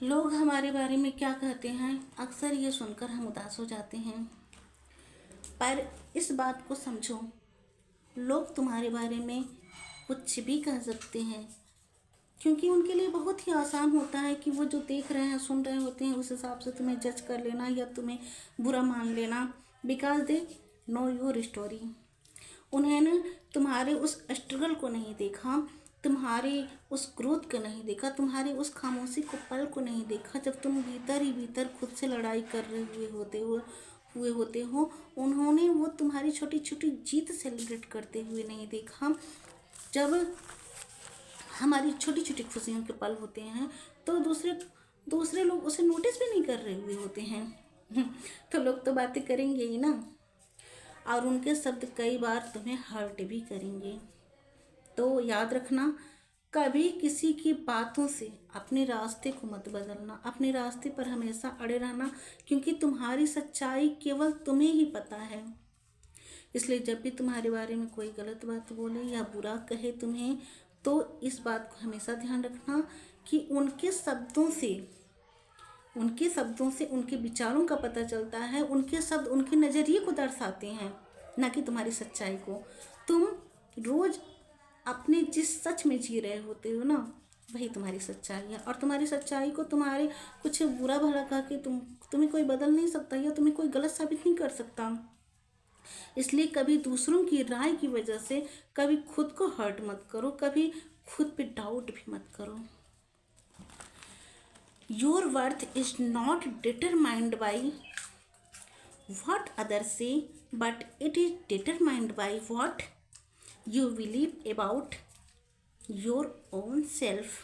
लोग हमारे बारे में क्या कहते हैं, अक्सर ये सुनकर हम उदास हो जाते हैं। पर इस बात को समझो, लोग तुम्हारे बारे में कुछ भी कह सकते हैं, क्योंकि उनके लिए बहुत ही आसान होता है कि वो जो देख रहे हैं, सुन रहे होते हैं, उस हिसाब से तुम्हें जज कर लेना या तुम्हें बुरा मान लेना। Because they know your story. उन्हें ना तुम्हारे उस स्ट्रगल को नहीं देखा, तुम्हारे उस ग्रोथ को नहीं देखा, तुम्हारी उस खामोशी को, पल को नहीं देखा जब तुम भीतर ही भीतर खुद से लड़ाई कर रहे हुए होते हो। उन्होंने वो तुम्हारी छोटी छोटी जीत सेलिब्रेट करते हुए नहीं देखा। जब हमारी छोटी छोटी खुशियों के पल होते हैं तो दूसरे लोग उसे नोटिस भी नहीं कर रहे हुए होते हैं। तो लोग तो बातें करेंगे ही ना, और उनके शब्द कई बार तुम्हें हर्ट भी करेंगे। तो याद रखना, कभी किसी की बातों से अपने रास्ते को मत बदलना, अपने रास्ते पर हमेशा अड़े रहना, क्योंकि तुम्हारी सच्चाई केवल तुम्हें ही पता है। इसलिए जब भी तुम्हारे बारे में कोई गलत बात बोले या बुरा कहे तुम्हें, तो इस बात को हमेशा ध्यान रखना कि उनके शब्दों से उनके विचारों का पता चलता है। उनके शब्द उनके नज़रिए को दर्शाते हैं, ना कि तुम्हारी सच्चाई को। तुम रोज़ अपने जिस सच में जी रहे होते हो ना, वही तुम्हारी सच्चाई है। और तुम्हारी सच्चाई को तुम्हारे कुछ बुरा भला कह के तुम्हें कोई बदल नहीं सकता या तुम्हें कोई गलत साबित नहीं कर सकता। इसलिए कभी दूसरों की राय की वजह से कभी खुद को हर्ट मत करो, कभी खुद पे डाउट भी मत करो। Your worth is not determined by what others say, but it is determined by what you believe about your own self.